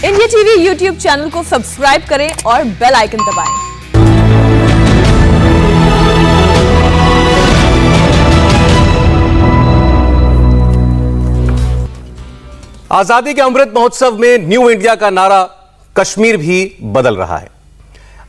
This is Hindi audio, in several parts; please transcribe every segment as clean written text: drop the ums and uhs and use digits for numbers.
इंडिया टीवी यूट्यूब चैनल को सब्सक्राइब करें और बेल आइकन दबाएं। आजादी के अमृत महोत्सव में न्यू इंडिया का नारा कश्मीर भी बदल रहा है।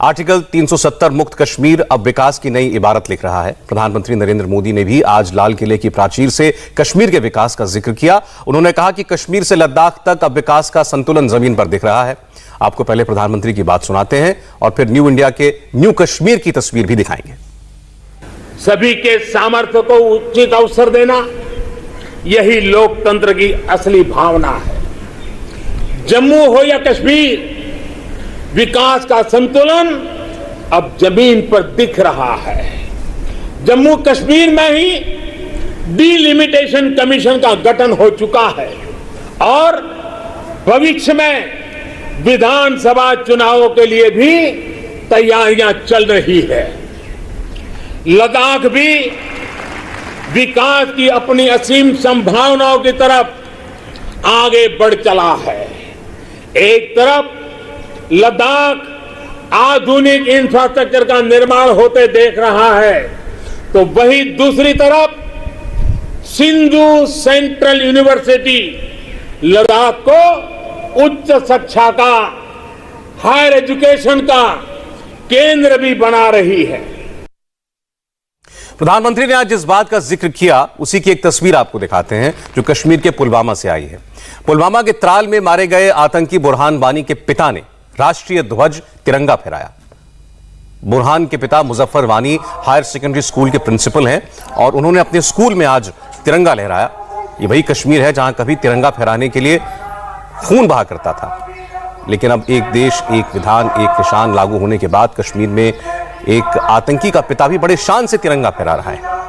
आर्टिकल 370 मुक्त कश्मीर अब विकास की नई इबारत लिख रहा है। प्रधानमंत्री नरेंद्र मोदी ने भी आज लाल किले की प्राचीर से कश्मीर के विकास का जिक्र किया। उन्होंने कहा कि कश्मीर से लद्दाख तक अब विकास का संतुलन जमीन पर दिख रहा है। आपको पहले प्रधानमंत्री की बात सुनाते हैं और फिर न्यू इंडिया के न्यू कश्मीर की तस्वीर भी दिखाएंगे। सभी के सामर्थ्य को उचित अवसर देना, यही लोकतंत्र की असली भावना है। जम्मू हो या कश्मीर, विकास का संतुलन अब जमीन पर दिख रहा है। जम्मू कश्मीर में ही डिलिमिटेशन कमीशन का गठन हो चुका है और भविष्य में विधानसभा चुनावों के लिए भी तैयारियां चल रही है। लद्दाख भी विकास की अपनी असीम संभावनाओं की तरफ आगे बढ़ चला है। एक तरफ लद्दाख आधुनिक इंफ्रास्ट्रक्चर का निर्माण होते देख रहा है, तो वहीं दूसरी तरफ सिंधु सेंट्रल यूनिवर्सिटी लद्दाख को उच्च शिक्षा का, हायर एजुकेशन का केंद्र भी बना रही है। प्रधानमंत्री ने आज जिस बात का जिक्र किया उसी की एक तस्वीर आपको दिखाते हैं जो कश्मीर के पुलवामा से आई है। पुलवामा के त्राल में मारे गए आतंकी बुरहान वानी के पिता ने राष्ट्रीय ध्वज तिरंगा फहराया। बुरहान के पिता मुजफ्फर वानी हायर सेकेंडरी स्कूल के प्रिंसिपल हैं और उन्होंने अपने स्कूल में आज तिरंगा लहराया। ये वही कश्मीर है जहां कभी तिरंगा फहराने के लिए खून बहा करता था, लेकिन अब एक देश एक विधान एक निशान लागू होने के बाद कश्मीर में एक आतंकी का पिता भी बड़े शान से तिरंगा फहरा रहा है।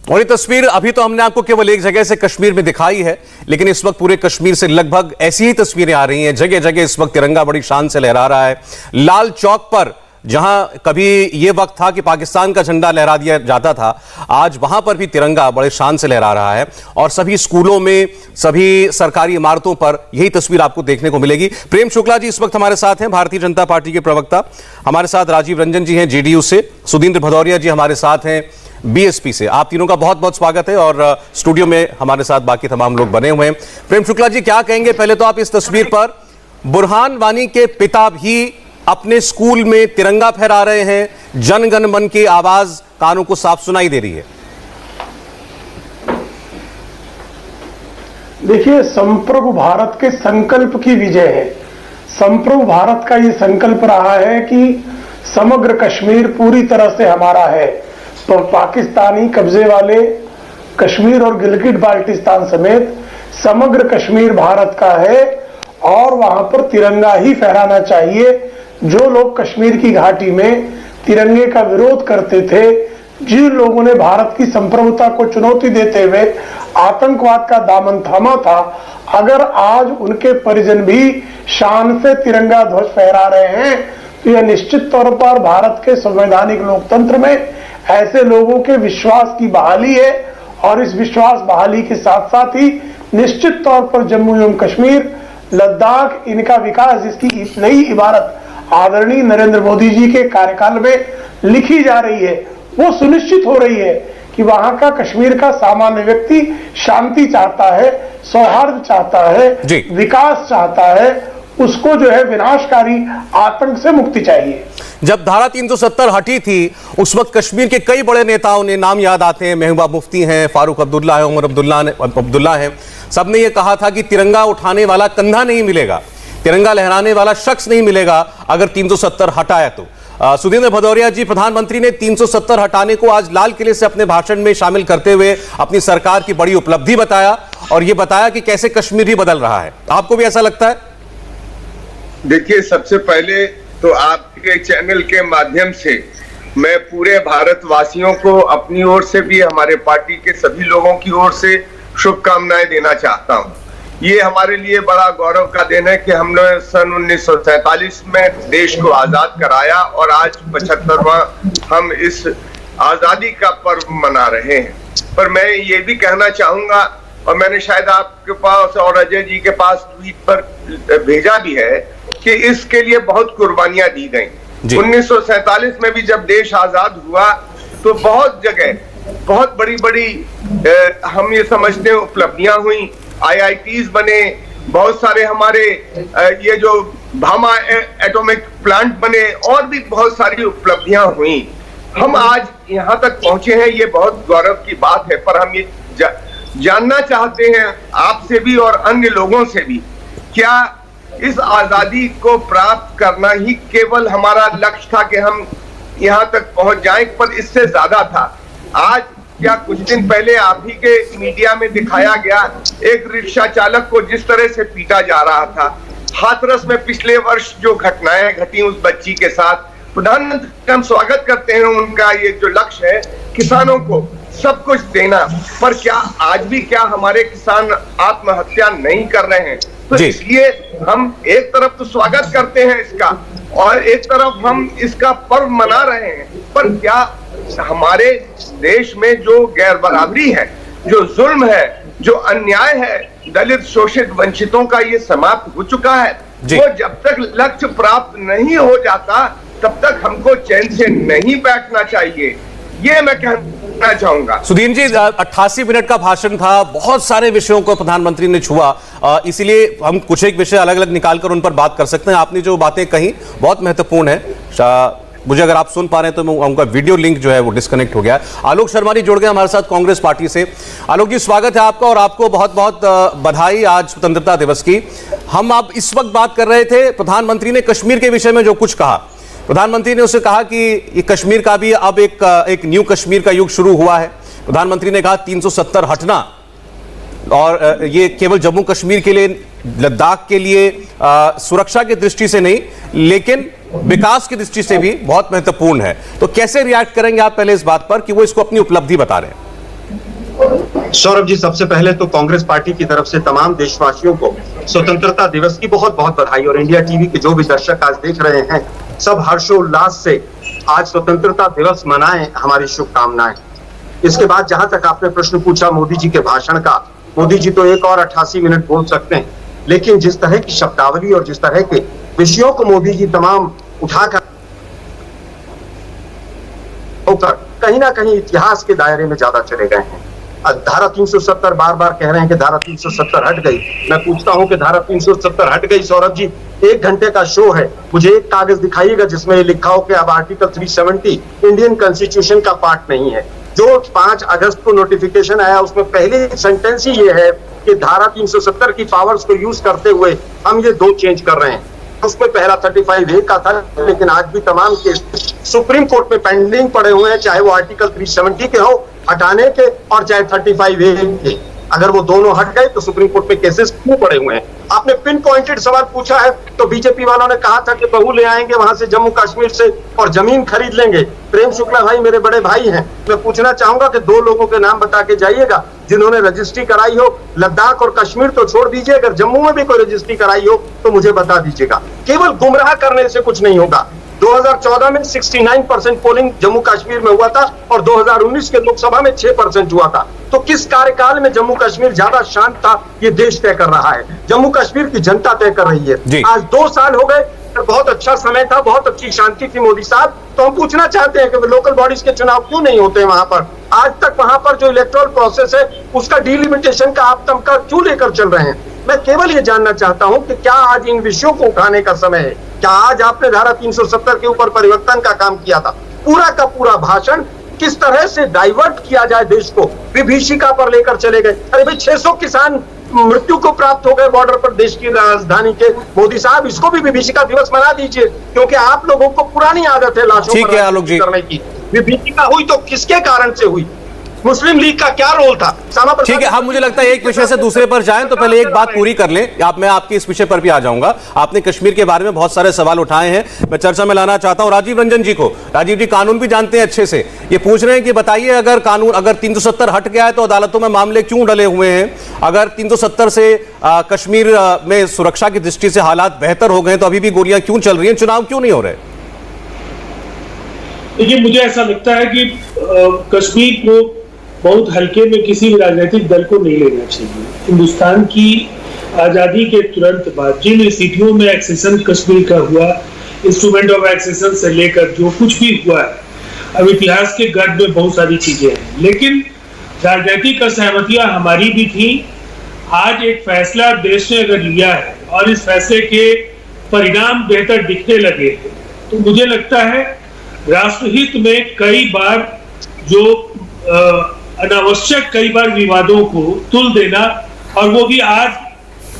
और ये तस्वीर अभी तो हमने आपको केवल एक जगह से कश्मीर में दिखाई है, लेकिन इस वक्त पूरे कश्मीर से लगभग ऐसी ही तस्वीरें आ रही हैं। जगह जगह इस वक्त तिरंगा बड़ी शान से लहरा रहा है। लाल चौक पर जहां कभी यह वक्त था कि पाकिस्तान का झंडा लहरा दिया जाता था, आज वहां पर भी तिरंगा बड़े शान से लहरा रहा है। और सभी स्कूलों में, सभी सरकारी इमारतों पर यही तस्वीर आपको देखने को मिलेगी। प्रेम शुक्ला जी इस वक्त हमारे साथ हैं, भारतीय जनता पार्टी के प्रवक्ता। हमारे साथ राजीव रंजन जी हैं जेडीयू से, सुधींद्र भदौरिया जी हमारे साथ हैं बीएसपी से। आप तीनों का बहुत बहुत स्वागत है और स्टूडियो में हमारे साथ बाकी तमाम लोग बने हुए हैं। प्रेम शुक्ला जी क्या कहेंगे? पहले तो आप इस तस्वीर पर बुरहान वानी के पिता भी अपने स्कूल में तिरंगा फहरा रहे हैं। जन गण मन की आवाज कानों को साफ सुनाई दे रही है। देखिए, संप्रभु भारत के संकल्प की विजय है। संप्रभु भारत का ये संकल्प रहा है कि समग्र कश्मीर पूरी तरह से हमारा है। तो पाकिस्तानी कब्जे वाले कश्मीर और गिलगिट बाल्टिस्तान समेत समग्र कश्मीर भारत का है और वहां पर तिरंगा ही फहराना चाहिए। जो लोग कश्मीर की घाटी में तिरंगे का विरोध करते थे, जिन लोगों ने भारत की संप्रभुता को चुनौती देते हुए आतंकवाद का दामन थामा था, अगर आज उनके परिजन भी शान से तिरंगा ध्वज फहरा रहे हैं तो यह निश्चित तौर पर भारत के संवैधानिक लोकतंत्र में ऐसे लोगों के विश्वास की बहाली है। और इस विश्वास बहाली के साथ साथ ही निश्चित तौर पर जम्मू एवं कश्मीर, लद्दाख, इनका विकास जिसकी नई इबारत आदरणीय नरेंद्र मोदी जी के कार्यकाल में लिखी जा रही है, वो सुनिश्चित हो रही है कि वहां का कश्मीर का सामान्य व्यक्ति शांति चाहता है, सौहार्द चाहता है, विकास चाहता है, उसको जो है विनाशकारी आतंक से मुक्ति चाहिए। जब धारा 370 हटी थी उस वक्त कश्मीर के कई बड़े नेताओं ने, नाम याद आते हैं, महबूबा मुफ्ती हैं, फारूक अब्दुल्ला है, उमर अब्दुल्ला हैं, सबने ये कहा था कि तिरंगा उठाने वाला कंधा नहीं मिलेगा, तिरंगा लहराने वाला शख्स नहीं मिलेगा अगर 370 हटाया तो। सुधींद्र भदौरिया जी, प्रधानमंत्री ने 370 हटाने को आज लाल किले से अपने भाषण में शामिल करते हुए अपनी सरकार की बड़ी उपलब्धि बताया और यह बताया कि कैसे कश्मीर भी बदल रहा है। आपको भी ऐसा लगता है? देखिए, सबसे पहले तो आपके चैनल के माध्यम से मैं पूरे भारतवासियों को अपनी ओर से भी, हमारे पार्टी के सभी लोगों की ओर से शुभकामनाएं देना चाहता हूं। ये हमारे लिए बड़ा गौरव का दिन है कि हमने सन 1947 में देश को आजाद कराया और आज 75वां हम इस आजादी का पर्व मना रहे हैं। पर मैं ये भी कहना चाहूंगा, और मैंने शायद आपके पास और अजय जी के पास ट्वीट पर भेजा भी है, कि इसके लिए बहुत कुर्बानियां दी गई। 1947 में भी जब देश आजाद हुआ तो बहुत जगह बहुत बड़ी बड़ी हम ये समझते हैं उपलब्धियां हुई, IITs बने, बहुत सारे हमारे ये जो भामा एटॉमिक प्लांट बने, और भी बहुत सारी उपलब्धियां हुई। हम आज यहाँ तक पहुंचे हैं, ये बहुत गौरव की बात है। पर हम ये जानना चाहते हैं आपसे भी और अन्य लोगों से भी, क्या इस आजादी को प्राप्त करना ही केवल हमारा लक्ष्य था कि हम यहाँ तक पहुंच जाएं, पर इससे ज्यादा था? आज क्या कुछ दिन पहले आप ही के मीडिया में दिखाया गया एक रिक्शा चालक को जिस तरह से पीटा जा रहा था। हाथरस में पिछले वर्ष जो घटनाएं घटी उस बच्ची के साथ, प्रधानमंत्री हम स्वागत करते हैं उनका ये जो लक्ष्य है किसानों को सब कुछ देना, पर क्या आज भी क्या हमारे किसान आत्महत्या नहीं कर रहे हैं? तो इसलिए हम एक तरफ तो स्वागत करते हैं इसका, और एक तरफ हम इसका पर्व मना रहे हैं, पर क्या हमारे देश में जो गैर बराबरी है, जो जुल्म है, जो अन्याय है, दलित शोषित वंचितों का ये समाप्त हो चुका है? वो जब तक लक्ष्य प्राप्त नहीं हो जाता तब तक हमको चैन से नहीं बैठना चाहिए, ये मैं कहना चाहूंगा। सुधीर जी, 88 मिनट का भाषण था, बहुत सारे विषयों को प्रधानमंत्री ने छुआ, इसीलिए हम कुछ एक विषय अलग अलग निकालकर उन पर बात कर सकते हैं। आपने जो बातें कही बहुत महत्वपूर्ण है। मुझे अगर आप सुन पा रहे हैं तो उनका वीडियो लिंक जो है वो डिस्कनेक्ट हो गया। आलोक शर्मा जी जुड़ गए हमारे साथ कांग्रेस पार्टी से। आलोक जी, स्वागत है आपका, और आपको बहुत बहुत बधाई आज स्वतंत्रता दिवस की। हम आप इस वक्त बात कर रहे थे, प्रधानमंत्री ने कश्मीर के विषय में जो कुछ कहा, प्रधानमंत्री ने उससे कहा कि ये कश्मीर का भी अब एक न्यू कश्मीर का युग शुरू हुआ है। प्रधानमंत्री ने कहा 370 हटना, और ये केवल जम्मू कश्मीर के लिए, लद्दाख के लिए सुरक्षा की दृष्टि से नहीं लेकिन विकास की दृष्टि से भी बहुत महत्वपूर्ण है। तो कैसे रिएक्ट करेंगे आप पहले इस बात पर कि वो इसको अपनी उपलब्धि बता रहे हैं? सौरभ जी, सबसे पहले तो कांग्रेस पार्टी की तरफ से तमाम देशवासियों को स्वतंत्रता दिवस की बहुत बहुत बधाई, और इंडिया टीवी के जो भी दर्शक आज देख रहे हैं सब हर्षोल्लास से आज स्वतंत्रता दिवस मनाएं, हमारी शुभकामनाएं। इसके बाद जहां तक आपने प्रश्न पूछा मोदी जी के भाषण का, मोदी जी तो एक और 88 मिनट बोल सकते हैं, लेकिन जिस तरह की शब्दावली और जिस तरह के विषयों को मोदी जी तमाम उठाकर कहीं ना कहीं इतिहास के दायरे में ज्यादा चले गए हैं। धारा 370 बार बार कह रहे हैं कि धारा 370 हट गई। मैं पूछता हूं कि धारा 370 हट गई, सौरभ जी 1 घंटे का शो है, मुझे एक कागज दिखाइएगा जिसमें लिखा हो कि अब आर्टिकल 370 इंडियन कॉन्स्टिट्यूशन का पार्ट नहीं है। जो 5 अगस्त को नोटिफिकेशन आया उसमें पहले सेंटेंस ही ये है कि धारा 370 की पावर्स को यूज करते हुए हम ये 2 चेंज कर रहे हैं। उसमें पहला 35A का था, लेकिन आज भी तमाम केस सुप्रीम कोर्ट में पेंडिंग पड़े हुए हैं, चाहे वो आर्टिकल 370 के हो हटाने के और चाहे 35A के। अगर वो दोनों हट गए तो सुप्रीम कोर्ट में केसेस क्यों पड़े हुए हैं? आपने पिन पॉइंटेड सवाल पूछा है, तो बीजेपी वालों ने कहा था कि बहू ले आएंगे वहां से जम्मू कश्मीर से और जमीन खरीद लेंगे। प्रेम शुक्ला भाई मेरे बड़े भाई हैं, मैं पूछना चाहूंगा कि 2 लोगों के नाम बता के जाइएगा जिन्होंने रजिस्ट्री कराई हो। लद्दाख और कश्मीर तो छोड़ दीजिए, अगर जम्मू में भी कोई रजिस्ट्री कराई हो तो मुझे बता दीजिएगा। केवल गुमराह करने से कुछ नहीं होगा। 2014 में 69% पोलिंग जम्मू कश्मीर में हुआ था और 2019 के लोकसभा में 6% हुआ था। तो किस कार्यकाल में जम्मू कश्मीर ज्यादा शांत था, ये देश तय कर रहा है, जम्मू कश्मीर की जनता तय कर रही है। आज 2 साल हो गए, बहुत अच्छा समय था, बहुत अच्छी शांति थी मोदी साहब। तो हम पूछना चाहते हैं कि लोकल बॉडीज के चुनाव क्यों नहीं होते वहां पर? आज तक वहां पर जो इलेक्टोरल प्रोसेस है उसका डिलिमिटेशन का आप तमका क्यों लेकर चल रहे हैं? मैं केवल ये जानना चाहता हूं कि क्या आज इन विषयों को उठाने का समय है? क्या आज आपने धारा 370 के ऊपर परिवर्तन का काम किया था? पूरा का पूरा भाषण किस तरह से डाइवर्ट किया जाए देश को, विभीषिका पर लेकर चले गए। अरे भाई 600 किसान मृत्यु को प्राप्त हो गए बॉर्डर पर देश की राजधानी के। मोदी साहब इसको भी विभीषिका दिवस मना दीजिए, क्योंकि आप लोगों को पुरानी आदत है लाशों पर करने की। विभीषिका हुई तो किसके कारण से हुई? मुस्लिम लीग का क्या रोल था? श्यामा प्रसाद, ठीक है, हम मुझे लगता है एक विषय से दूसरे पर जाएं तो पहले एक बात पूरी कर लें। मैं आपकी इस विषय पर भी आ जाऊंगा। आपने कश्मीर के बारे में बहुत सारे सवाल उठाए हैं, मैं चर्चा में लाना चाहता हूं राजीव रंजन जी को। राजीव जी कानून भी जानते हैं अच्छे से, ये पूछ रहे हैं कि बताइए अगर कानून, अगर 370 हट गया है तो अदालतों में मामले क्यों डले हुए हैं? अगर 370 से कश्मीर में सुरक्षा की दृष्टि से हालात बेहतर हो गए तो अभी भी गोलियां क्यों चल रही हैं? चुनाव क्यों नहीं हो रहे? देखिए, मुझे ऐसा लगता है कि कश्मीर को बहुत हल्के में किसी भी राजनीतिक दल को नहीं लेना चाहिए। हिंदुस्तान की आजादी के तुरंत बाद जिन स्थितियों में एक्सेशन कश्मीर का हुआ, इंस्ट्रूमेंट ऑफ एक्सेशन से लेकर जो कुछ भी हुआ है, अब इतिहास के गर्भ में बहुत सारी चीजें हैं, लेकिन राजनीतिक असहमतियां हमारी भी थी। आज एक फैसला देश ने अगर लिया है और इस फैसले के परिणाम बेहतर दिखने लगे, तो मुझे लगता है राष्ट्रहित में कई बार जो अनावश्यक कई बार विवादों को तुल देना, और वो भी आज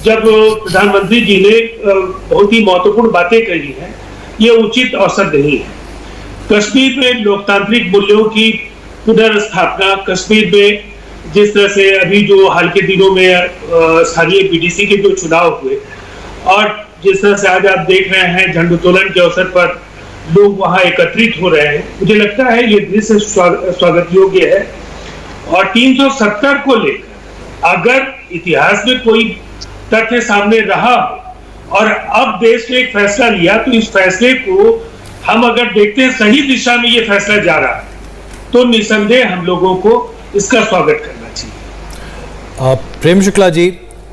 जब प्रधानमंत्री जी ने बहुत ही महत्वपूर्ण बातें कही हैं, ये उचित अवसर नहीं है। कश्मीर में लोकतांत्रिक मूल्यों की पुनर्स्थापना, कश्मीर में जिस तरह से अभी जो हाल के दिनों में स्थानीय बीडीसी के जो चुनाव हुए और जिस तरह से आज आप देख रहे हैं झंडोत्तोलन के अवसर पर लोग वहां एकत्रित हो रहे हैं, मुझे लगता है ये दृश्य स्वागत योग्य है। और 370 को लेकर अगर इतिहास में कोई तथ्य सामने रहा हो और अब देश ने एक फैसला लिया, तो इस फैसले को हम अगर देखते हैं सही दिशा में ये फैसला जा रहा है, तो निसंदेह हम लोगों को इसका स्वागत करना चाहिए। प्रेम शुक्ला जी,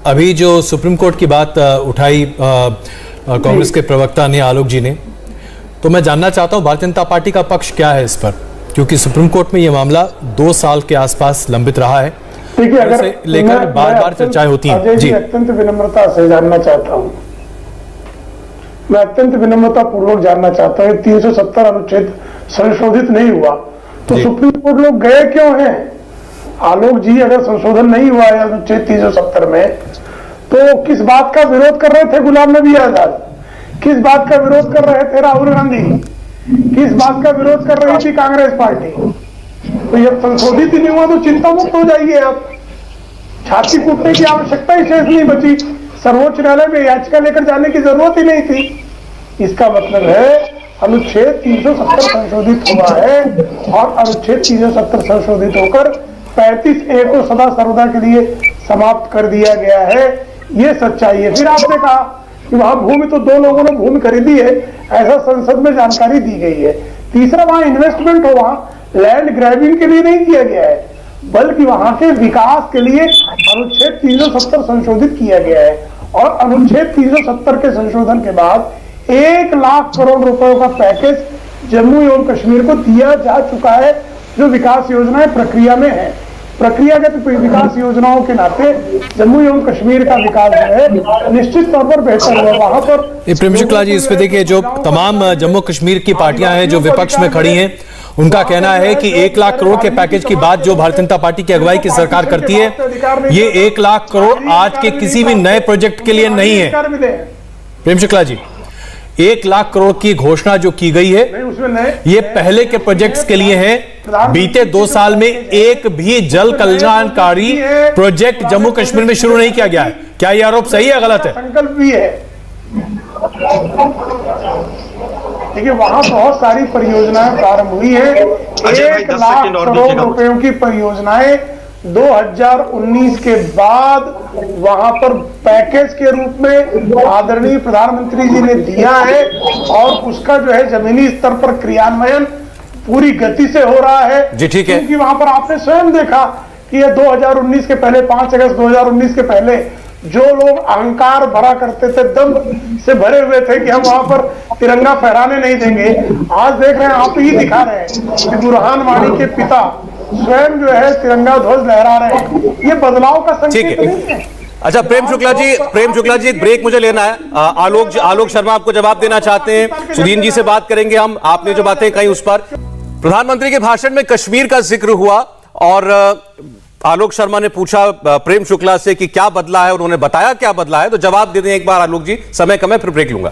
अभी जो सुप्रीम कोर्ट की बात उठाई कांग्रेस के प्रवक्ता ने, आलोक जी ने, तो मैं जानना चाहता हूं भारतीय जनता पार्टी का पक्ष क्या है इस पर, क्योंकि सुप्रीम कोर्ट में यह मामला 2 साल के आसपास लंबित रहा है, अगर लेकर बार-बार चर्चाएं होती हैं। जी, अत्यंत विनम्रता से जानना चाहता हूं, मैं अत्यंत विनम्रता पूर्वक जानना चाहता हूं, 370 अनुच्छेद संशोधित नहीं हुआ तो सुप्रीम कोर्ट लोग गए क्यों हैं? आलोक जी, अगर संशोधन नहीं हुआ है अनुच्छेद 370 में, तो किस बात का विरोध कर रहे थे गुलाम नबी आजाद? किस बात का विरोध कर रहे थे राहुल गांधी? किस बात का विरोध कर रही थी कांग्रेस पार्टी? तो जब संशोधित ही नहीं हुआ तो चिंता मुक्त हो जाइए आप। छाती कूटने की आवश्यकता ही शेष नहीं बची, सर्वोच्च न्यायालय में याचिका लेकर जाने की जरूरत ही नहीं थी। इसका मतलब है अनुच्छेद 370 संशोधित हुआ है और अनुच्छेद 370 संशोधित होकर 35A को सदा सर्वदा के लिए समाप्त कर दिया गया है, ये सच्चाई है। फिर आपने कहा कि वहां भूमि तो 2 लोगों ने भूमि खरीदी है, ऐसा संसद में जानकारी दी गई है। तीसरा, वहां इन्वेस्टमेंट हो, वहां लैंड ग्रैबिंग के लिए नहीं किया गया है, बल्कि वहां के विकास के लिए अनुच्छेद 370 संशोधित किया गया है। और अनुच्छेद 370 के संशोधन के बाद 1 लाख करोड़ रुपयों का पैकेज जम्मू एवं कश्मीर को दिया जा चुका है, जो विकास योजनाएं प्रक्रिया में है। प्रक्रियागत विकास योजनाओं के नाते जम्मू एवं कश्मीर का विकास जो है निश्चित तौर पर बेहतर हुआ। वहां पर प्रेम शुक्ला जी, इसमें देखिए जो तमाम जम्मू कश्मीर की पार्टियां हैं जो विपक्ष में खड़ी हैं, उनका कहना है कि 1 लाख करोड़ के पैकेज की बात जो भारतीय जनता पार्टी की अगुवाई की सरकार करती है, ये 1 लाख करोड़ आज के किसी भी नए प्रोजेक्ट के लिए नहीं है। प्रेम शुक्ला जी, 1 लाख करोड़ की घोषणा जो की गई है, ये पहले के प्रोजेक्ट्स के लिए है। बीते 2 साल में एक भी जल कल्याणकारी प्रोजेक्ट जम्मू कश्मीर में शुरू नहीं किया गया है। क्या यह आरोप सही है, गलत है? संकल्प भी है। देखिए, वहां बहुत सारी परियोजनाएं प्रारंभ हुई है। 1 लाख करोड़ रुपयों की परियोजनाएं 2019 के बाद वहां पर पैकेज के रूप में आदरणीय प्रधानमंत्री जी ने दिया है और उसका जो है जमीनी स्तर पर क्रियान्वयन पूरी गति से हो रहा है। जी, ठीक है। क्योंकि वहां पर आपने स्वयं देखा कि ये 2019 के पहले 5 अगस्त 2019 के पहले जो लोग अहंकार भरा करते थे, दम से भरे हुए थे कि हम वहां पर तिरंगा फहराने नहीं देंगे, आज देख रहे हैं, आप ही दिखा रहे हैं कि बुरहान वानी के पिता स्वयं जो है तिरंगा ध्वज लहरा रहे हैं। ये बदलाव का संकेत नहीं है। अच्छा, प्रेम शुक्ला जी, एक ब्रेक मुझे लेना है। आलोक शर्मा आपको जवाब देना चाहते हैं, सुदीन जी से बात करेंगे हम। आपने जो बातें कही उस पर, प्रधानमंत्री के भाषण में कश्मीर का जिक्र हुआ और आलोक शर्मा ने पूछा प्रेम शुक्ला से कि क्या बदला है, उन्होंने बताया क्या बदला है, तो जवाब दे दें एक बार आलोक जी, समय कम है, फिर ब्रेक लूंगा।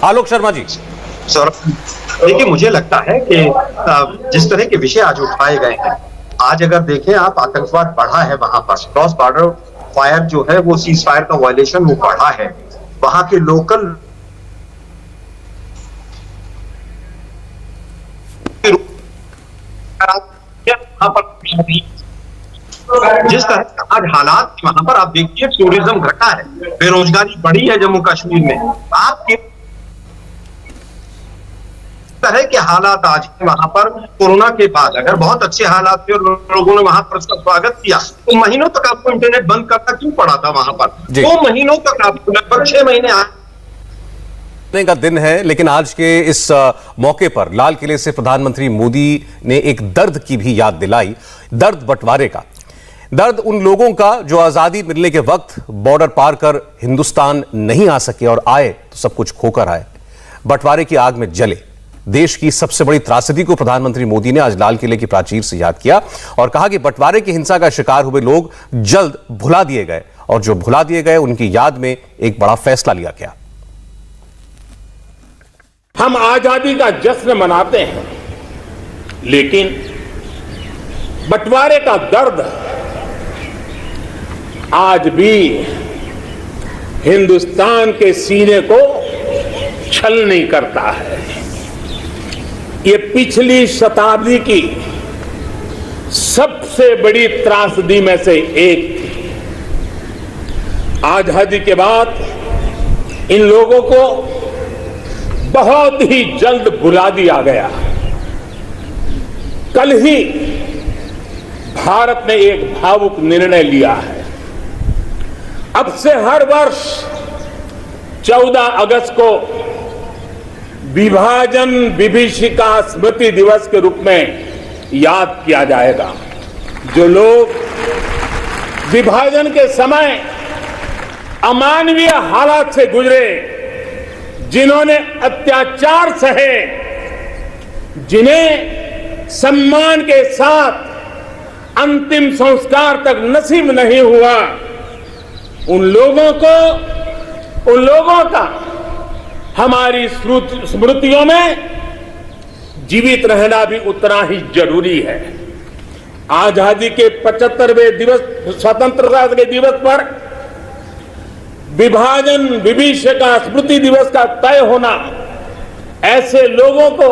आलोक शर्मा जी। देखिए, मुझे लगता है कि जिस तरह के विषय आज उठाए गए हैं, आज अगर देखें आप, आतंकवाद बढ़ा है वहां पर, क्रॉस बॉर्डर फायर जो है वो सीज फायर का वायलेशन वो बढ़ा है, वहां के लोकल जिस तरह के आज हालात वहां पर आप देखिए, टूरिज्म घटा है, बेरोजगारी बढ़ी है जम्मू कश्मीर में, आपके तरह के हालात आज वहां पर कोरोना के बाद अगर बहुत अच्छे हालात थे और लोगों ने वहां पर उसका स्वागत किया, तो महीनों तक आपको इंटरनेट बंद करना क्यों पड़ा था वहां पर? 2 महीनों तक आपको, लगभग 6 महीने का दिन है, लेकिन आज के इस मौके पर लाल किले से प्रधानमंत्री मोदी ने एक दर्द की भी याद दिलाई, दर्द बंटवारे का, दर्द उन लोगों का जो आजादी मिलने के वक्त बॉर्डर पार कर हिंदुस्तान नहीं आ सके और आए तो सब कुछ खोकर आए, बंटवारे की आग में जले। देश की सबसे बड़ी त्रासदी को प्रधानमंत्री मोदी ने आज लाल किले की प्राचीर से याद किया और कहा कि बंटवारे की हिंसा का शिकार हुए लोग जल्द भुला दिए गए और जो भुला दिए गए उनकी याद में एक बड़ा फैसला लिया गया। हम आजादी का जश्न मनाते हैं, लेकिन बंटवारे का दर्द आज भी हिंदुस्तान के सीने को छलनी करता है। ये पिछली शताब्दी की सबसे बड़ी त्रासदी में से एक थी। आजादी के बाद इन लोगों को बहुत ही जल्द भुला दिया गया। कल ही भारत ने एक भावुक निर्णय लिया है। अब से हर वर्ष 14 अगस्त को विभाजन विभीषिका स्मृति दिवस के रूप में याद किया जाएगा। जो लोग विभाजन के समय अमानवीय हालात से गुजरे, जिन्होंने अत्याचार सहे, जिन्हें सम्मान के साथ अंतिम संस्कार तक नसीब नहीं हुआ, उन लोगों का हमारी स्मृतियों में जीवित रहना भी उतना ही जरूरी है। आजादी के 75वें दिवस, स्वतंत्रता के दिवस पर विभाजन विभीषिका स्मृति दिवस का तय होना ऐसे लोगों को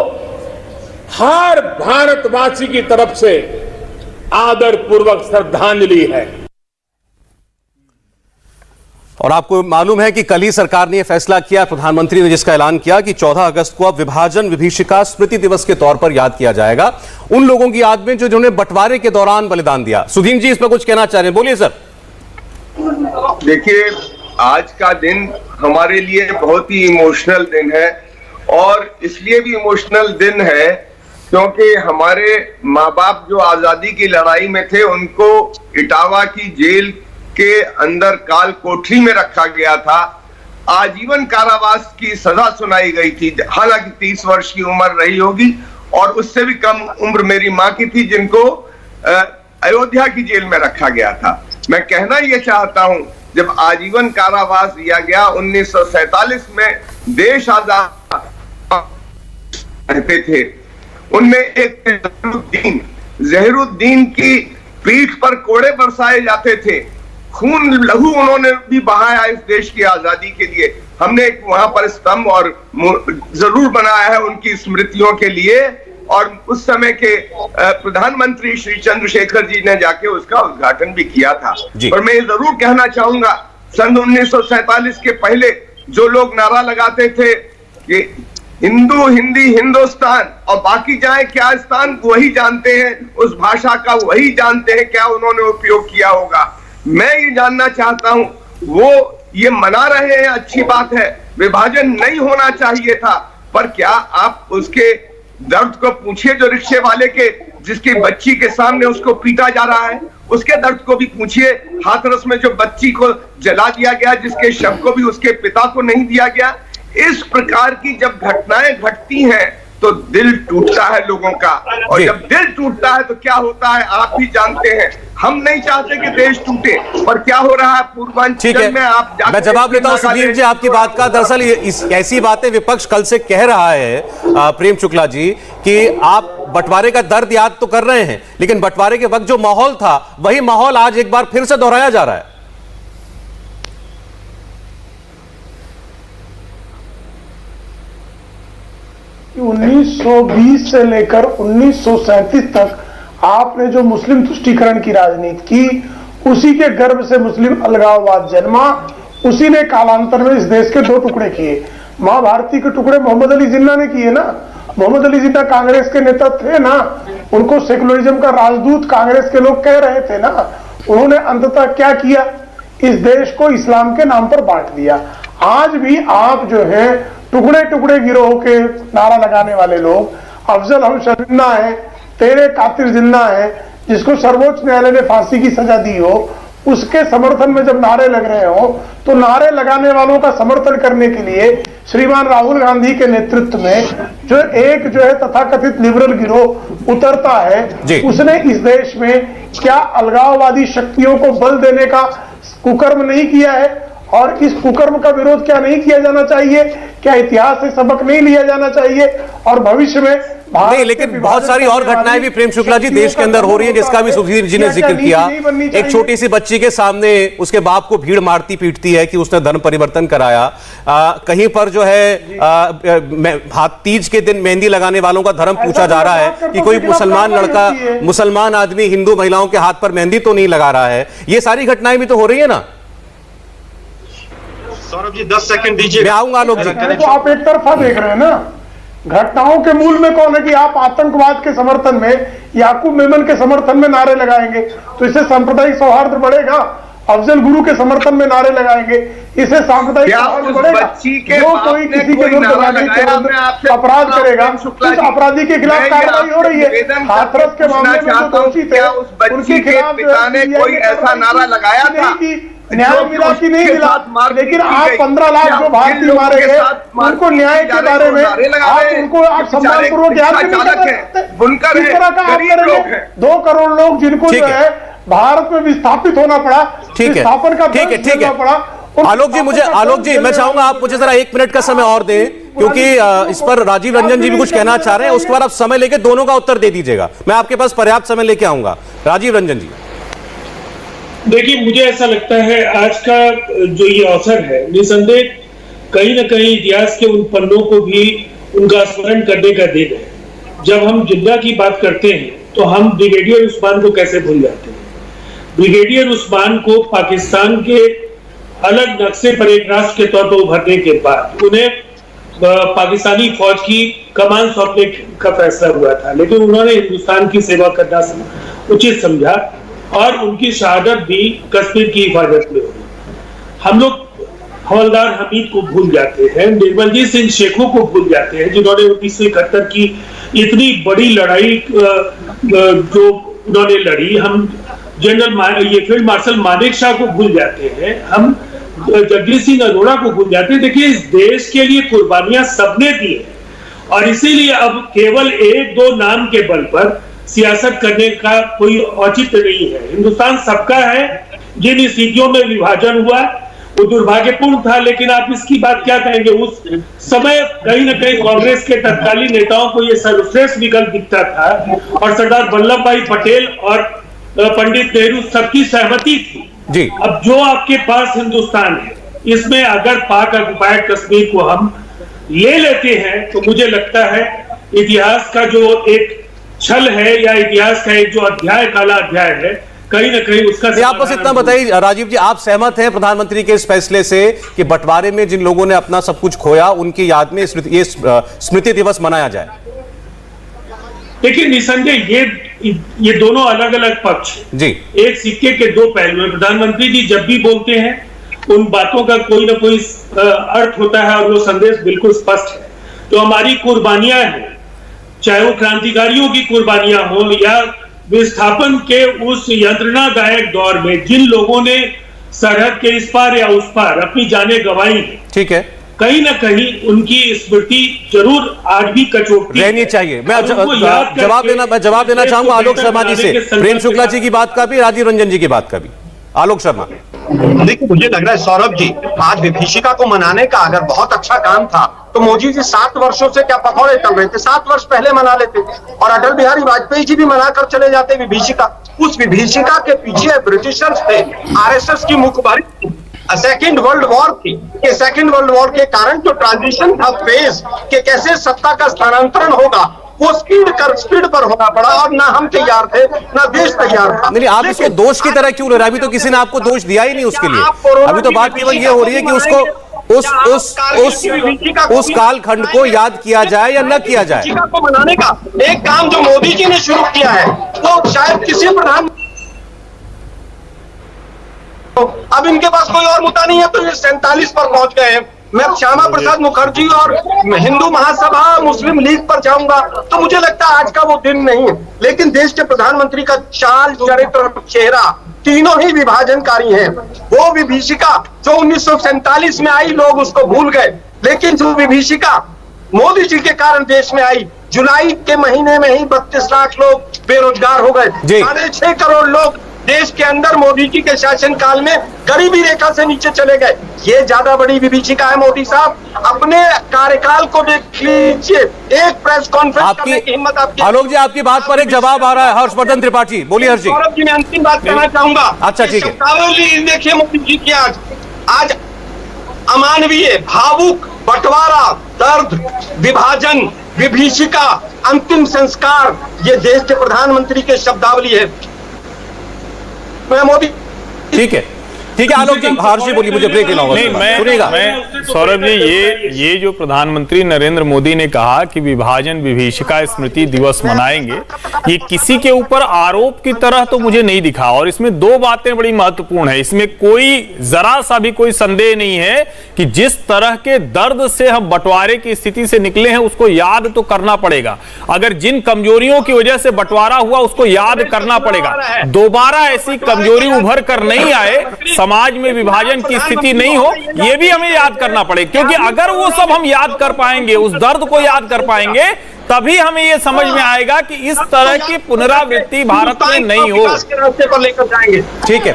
हर भारतवासी की तरफ से आदर पूर्वक श्रद्धांजलि है। और आपको मालूम है कि कल ही सरकार ने यह फैसला किया, प्रधानमंत्री ने जिसका ऐलान किया कि 14 अगस्त को अब विभाजन विभीषिका स्मृति दिवस के तौर पर याद किया जाएगा उन लोगों की याद में जो जिन्होंने बंटवारे के दौरान बलिदान दिया। सुधीन जी इस पर कुछ कहना चाह रहे हैं, बोलिए सर। देखिए, आज का दिन हमारे लिए बहुत ही इमोशनल दिन है और इसलिए भी इमोशनल दिन है क्योंकि हमारे माँ बाप जो आजादी की लड़ाई में थे उनको इटावा की जेल के अंदर काल कोठरी में रखा गया था। आजीवन कारावास की सजा सुनाई गई थी। हालांकि 30 वर्ष की उम्र रही होगी और उससे भी कम उम्र मेरी माँ की थी, जिनको अयोध्या की जेल में रखा गया था। मैं कहना यह चाहता हूं, जब आजीवन कारावास दिया गया 1947 में देश आजाद रहते थे, उनमें एक जहीरुद्दीन की पीठ पर कोड़े बरसाए जाते थे। खून लहू उन्होंने भी बहाया इस देश की आजादी के लिए। हमने एक वहां पर स्तंभ और जरूर बनाया है उनकी स्मृतियों के लिए और उस समय के प्रधानमंत्री श्री चंद्रशेखर जी ने जाके उसका उद्घाटन भी किया था। और मैं ये जरूर कहना चाहूंगा, सन 1947 के पहले जो लोग नारा लगाते थे कि हिंदू हिंदी हिंदुस्तान और बाकी जाए क्या स्थान, वही जानते हैं उस भाषा का, वही जानते हैं क्या उन्होंने उपयोग किया होगा। मैं ये जानना चाहता हूं, वो ये मना रहे हैं, अच्छी बात है, विभाजन नहीं होना चाहिए था, पर क्या आप उसके दर्द को पूछिए जो रिक्शे वाले के, जिसकी बच्ची के सामने उसको पीटा जा रहा है, उसके दर्द को भी पूछिए। हाथरस में जो बच्ची को जला दिया गया, जिसके शव को भी उसके पिता को नहीं दिया गया। इस प्रकार की जब घटनाएं घटती हैं तो दिल टूटता है लोगों का, और जब दिल टूटता है तो क्या होता है आप भी जानते हैं। हम नहीं चाहते कि देश टूटे, पर क्या हो रहा है पूर्वांचल में आप मैं जवाब लेता हूं सुधीर जी आपकी बात का। दरअसल ऐसी बातें विपक्ष कल से कह रहा है प्रेम शुक्ला जी कि आप बंटवारे का दर्द याद तो कर रहे हैं, लेकिन बंटवारे के वक्त जो माहौल था वही माहौल आज एक बार फिर से दोहराया जा रहा है। 1920 से लेकर 1937 तक आपने जो मुस्लिम तुष्टीकरण की राजनीति की, उसी के गर्भ से मुस्लिम अलगाववाद जन्मा, उसी ने कालांतर में इस देश के 2 टुकड़े किए। मां भारती के टुकड़े मोहम्मद अली जिन्ना ने किए ना। मोहम्मद अली जिन्ना कांग्रेस के नेता थे ना, उनको सेकुलरिज्म का राजदूत कांग्रेस के लोग कह रहे थे ना। उन्होंने अंततः क्या किया, इस देश को इस्लाम के नाम पर बांट दिया। आज भी आप जो है टुकड़े टुकड़े गिरोह के नारा लगाने वाले लोग, अफजल हम शर्मिंदा है, तेरे कातिल जिन्ना है, जिसको सर्वोच्च न्यायालय ने फांसी की सजा दी हो, उसके समर्थन में जब नारे लग रहे हो, तो नारे लगाने वालों का समर्थन करने के लिए श्रीमान राहुल गांधी के नेतृत्व में जो है तथाकथित लिबरल गिरोह उतरता है, उसने इस देश में क्या अलगाववादी शक्तियों को बल देने का कुकर्म नहीं किया है? और इस कुकर्म का विरोध क्या नहीं किया जाना चाहिए? क्या इतिहास से सबक नहीं लिया जाना चाहिए? और भविष्य में नहीं, लेकिन बहुत सारी और घटनाएं भी प्रेम शुक्ला जी देश के अंदर हो रही है, जिसका भी सुधीर जी ने जिक्र किया। एक छोटी सी बच्ची के सामने उसके बाप को भीड़ मारती पीटती है कि उसने धर्म परिवर्तन कराया। कहीं पर जो है हाथ तीज के दिन मेहंदी लगाने वालों का धर्म पूछा जा रहा है कि कोई मुसलमान लड़का, मुसलमान आदमी हिंदू महिलाओं के हाथ पर मेहंदी तो नहीं लगा रहा है। ये सारी घटनाएं भी तो हो रही है ना। सौरभ जी 10 सेकंड दीजिए, मैं आऊंगा आलोक जी। तो आप एक तरफा देख रहे हैं ना। घटनाओं के मूल में कौन है कि आप आतंकवाद के समर्थन में, याकूब मेमन के समर्थन में नारे लगाएंगे तो इससे सांप्रदायिक सौहार्द बढ़ेगा। अफजल गुरु के समर्थन में नारे लगाएंगे, इससे सांप्रदायिक सौहार्द बढ़ेगा। जो कोई किसी के विरुद्ध अपराध करेगा, उस अपराधी के खिलाफ कार्रवाई हो रही है। हाथरस के मामले में जो दोषी थे उनके खिलाफ कोई ऐसा नारा लगाया था न्याय मिला कि नहीं मिला, लेकिन आप 15 लाख जो भारतीय मारे गए उनको न्याय के बारे में आप उनको आप सम्मानपूर्वक याद नहीं करते। किस तरह का आप करेंगे? 2 करोड़ लोग जिनको जो है भारत में विस्थापित होना पड़ा, विस्थापन का ठीक है पड़ा। आलोक जी मैं चाहूंगा आप मुझे जरा 1 मिनट का समय और दें, क्योंकि इस पर राजीव रंजन जी भी कुछ कहना चाह रहे हैं। उसके बाद आप समय लेके दोनों का उत्तर दे दीजिएगा। मैं आपके पास पर्याप्त समय लेके आऊंगा। राजीव रंजन जी। देखिए, मुझे ऐसा लगता है आज का जो ये अवसर है, निसंदेह कहीं ना कहीं इतिहास के उन पन्नों को भी उनका स्मरण करने का दिन है। जब हम जिन्ना की बात करते हैं तो हम ब्रिगेडियर उस्मान को कैसे भूल जाते हैं। ब्रिगेडियर उस्मान को पाकिस्तान के अलग नक्शे पर एक राष्ट्र के तौर पर उभरने के बाद उन्हें पाकिस्तानी फौज की कमान सौंपने का फैसला हुआ था, लेकिन उन्होंने हिंदुस्तान की सेवा करना उचित समझा और उनकी शहादत भी कश्मीर की हिफाजत में हुई। हम लोग हवलदार हमीद को भूल जाते हैं, निर्मलजीत सिंह शेखों को भूल जाते हैं, जिन्होंने 1971 की इतनी बड़ी लड़ाई जो उन्होंने लड़ी। हम ये फील्ड मार्शल मानेक शाह को भूल जाते हैं, हम जगदीश सिंह अरोड़ा को भूल जाते हैं। देखिए, इस देश के लिए कुर्बानियां सबने दी है और इसीलिए अब केवल 1-2 नाम के बल पर सियासत करने का कोई औचित्य नहीं है। हिंदुस्तान सबका है। जिन स्थितियों में विभाजन हुआ वो दुर्भाग्यपूर्ण था, लेकिन आप इसकी बात क्या कहेंगे? उस समय कहीं ना कहीं कांग्रेस के तत्कालीन नेताओं को ये सर्वश्रेष्ठ विकल्प दिखता था और सरदार वल्लभ भाई पटेल और पंडित नेहरू सबकी सहमति थी जी। अब जो आपके पास हिंदुस्तान है, इसमें अगर पाक ऑक्युपाइड कश्मीर को हम ले लेते हैं तो मुझे लगता है इतिहास का जो एक छल है या इतिहास का एक जो अध्याय, काला अध्याय है, कहीं ना कहीं उसका आप बस इतना बताइए राजीव जी, आप सहमत हैं प्रधानमंत्री के इस फैसले से कि बंटवारे में जिन लोगों ने अपना सब कुछ खोया उनकी याद में ये स्मृति दिवस मनाया जाए? देखिए, निसंदेह ये दोनों अलग अलग पक्ष जी, एक सिक्के के 2 पहलू हैं। प्रधानमंत्री जी जब भी बोलते हैं उन बातों का कोई ना कोई अर्थ होता है और वो संदेश बिल्कुल स्पष्ट है। तो हमारी कुर्बानियां हैं, चाहे वो क्रांतिकारियों की कुर्बानियां हो या विस्थापन के उस यंत्रणादायक दौर में जिन लोगों ने सरहद के इस पार या उस पार अपनी जानें गंवाई, ठीक है, कहीं ना कहीं उनकी स्मृति जरूर आज भी कचोटती रहनी चाहिए। मैं जवाब देना चाहूंगा आलोक शर्मा जी से, प्रेम शुक्ला जी की बात का भी, राजीव रंजन जी की बात का भी। आलोक शर्मा। देखिए, मुझे लग रहा है सौरभ जी, आज विभीषिका को मनाने का अगर बहुत अच्छा काम था तो मोदी जी 7 वर्षों से क्या पकौड़े तल रहे थे, 7 वर्ष पहले मना लेते और अटल बिहारी वाजपेयी जी भी मनाकर चले जाते विभीषिका। उस विभीषिका के पीछे ब्रिटिशर्स थे, आरएसएस की मुखबरी सेकेंड वर्ल्ड वॉर थी। कि सेकेंड वर्ल्ड वॉर के कारण जो ट्रांजिशन था फेज के कैसे सत्ता का स्थानांतरण होगा, वो स्पीड पर होना पड़ा और ना हम तैयार थे ना देश तैयार था। नहीं, आप इसको दोष की तरह क्यों ले रहे हैं? अभी तो किसी ने आपको दोष दिया ही नहीं उसके लिए। अभी तो बात केवल ये हो रही है कि उसको उस कालखंड को याद किया जाए या न किया जाए। को मनाने का एक काम जो मोदी जी ने शुरू किया है वो शायद किसी प्रधान, अब इनके पास कोई और मुद्दा नहीं है तो ये 47 पर पहुंच गए हैं। मैं श्यामा प्रसाद मुखर्जी और हिंदू महासभा मुस्लिम लीग पर जाऊंगा तो मुझे लगता है आज का वो दिन नहीं है। लेकिन देश के प्रधानमंत्री का चाल, चरित्र, चेहरा तीनों ही विभाजनकारी हैं। वो विभीषिका जो 1947 में आई, लोग उसको भूल गए, लेकिन जो विभीषिका मोदी जी के कारण देश में आई, जुलाई के महीने में ही 32 लाख लोग बेरोजगार हो गए, 6.5 करोड़ लोग देश के अंदर मोदी जी के शासनकाल में गरीबी रेखा से नीचे चले गए। ये ज्यादा बड़ी विभीषिका है मोदी साहब। अपने कार्यकाल को देख लीजिए, एक प्रेस कॉन्फ्रेंस करने की हिम्मत आपकी। आलोक जी, आपकी बात पर एक जवाब आ रहा है हर्षवर्धन त्रिपाठी, बोलिए हर्ष जी। सौरभ जी, मैं अंतिम बात कहना चाहूंगा। अच्छा, ठीक है। देखिए मोदी जी की आज अमानवीय, भावुक, बंटवारा, दर्द, विभाजन, विभीषिका, अंतिम संस्कार, ये देश के प्रधानमंत्री के शब्दावली है। मोदी ठीक है आलोक जी, हर्ष जी बोलिए, मुझे ब्रेक लेना होगा। मैं सौरभ जी, ये जो प्रधानमंत्री नरेंद्र मोदी ने कहा कि विभाजन विभीषिका स्मृति दिवस मनाएंगे, ये किसी के ऊपर आरोप की तरह तो मुझे नहीं दिखा। और इसमें 2 बातें बड़ी महत्वपूर्ण है। इसमें कोई जरा सा भी कोई संदेह नहीं है कि जिस तरह के दर्द से हम बंटवारे की स्थिति से निकले हैं उसको याद तो करना पड़ेगा। अगर जिन कमजोरियों की वजह से बंटवारा हुआ उसको याद करना पड़ेगा। दोबारा ऐसी कमजोरी उभर कर नहीं आए, समाज में विभाजन की स्थिति नहीं हो, यह भी हमें याद करना पड़ेगा। क्योंकि अगर वो सब हम याद कर पाएंगे, उस दर्द को याद कर पाएंगे, तभी हमें यह समझ में आएगा कि इस तरह की पुनरावृत्ति भारत में नहीं हो। ठीक है,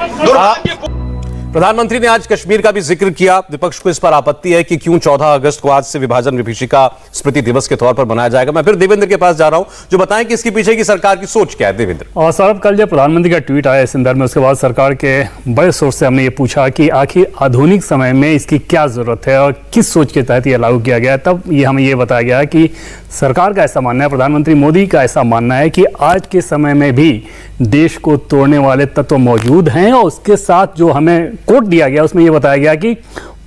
प्रधानमंत्री ने आज कश्मीर का भी जिक्र किया। विपक्ष को इस पर आपत्ति है कि क्यों 14 अगस्त को आज से विभाजन विभीषिका स्मृति दिवस के तौर पर मनाया जाएगा। मैं फिर देवेंद्र के पास जा रहा हूं, जो बताएं कि इसके पीछे की सरकार की सोच क्या है। देवेंद्र। और सौरभ, कल जब प्रधानमंत्री का ट्वीट आया इस संदर्भ में, उसके बाद सरकार के बड़े सोर्स से हमने ये पूछा कि आखिर आधुनिक समय में इसकी क्या जरूरत है और किस सोच के तहत यह लागू किया गया। तब ये हमें ये बताया गया कि सरकार का ऐसा मानना है, प्रधानमंत्री मोदी का ऐसा मानना है कि आज के समय में भी देश को तोड़ने वाले तत्व मौजूद हैं। और उसके साथ जो हमें कोट दिया गया उसमें यह बताया गया कि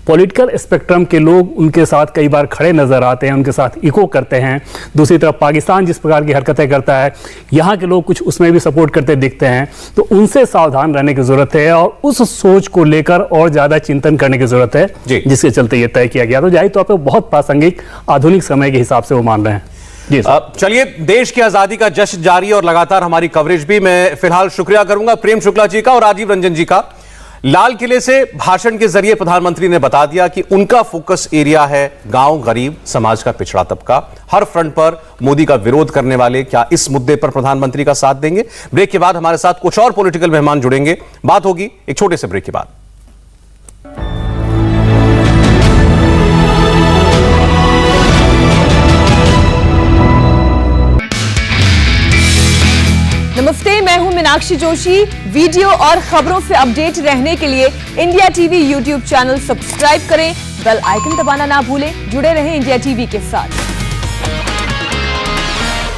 पॉलिटिकल स्पेक्ट्रम के लोग उनके साथ कई बार खड़े नजर आते हैं, उनके साथ इको करते हैं। दूसरी तरफ पाकिस्तान जिस प्रकार की हरकतें करता है, यहाँ के लोग कुछ उसमें भी सपोर्ट करते दिखते हैं। तो उनसे सावधान रहने की जरूरत है और उस सोच को लेकर और ज्यादा चिंतन करने की जरूरत है, जिसके चलते यह तय किया गया। तो जाहिर तौर पर बहुत प्रासंगिक आधुनिक समय के हिसाब से वो मान रहे हैं। चलिए, देश की आजादी का जश्न जारी और लगातार हमारी कवरेज भी। मैं फिलहाल शुक्रिया करूंगा प्रेम शुक्ला जी का और राजीव रंजन जी का। लाल किले से भाषण के जरिए प्रधानमंत्री ने बता दिया कि उनका फोकस एरिया है गांव, गरीब, समाज का पिछड़ा तबका। हर फ्रंट पर मोदी का विरोध करने वाले क्या इस मुद्दे पर प्रधानमंत्री का साथ देंगे? ब्रेक के बाद हमारे साथ कुछ और पॉलिटिकल मेहमान जुड़ेंगे। बात होगी एक छोटे से ब्रेक के बाद। नमस्ते, मैं हूं मीनाक्षी जोशी। वीडियो और खबरों से अपडेट रहने के लिए India TV YouTube channel subscribe करें, बेल आइकन दबाना ना भूलें। जुड़े रहें इंडिया टीवी के साथ।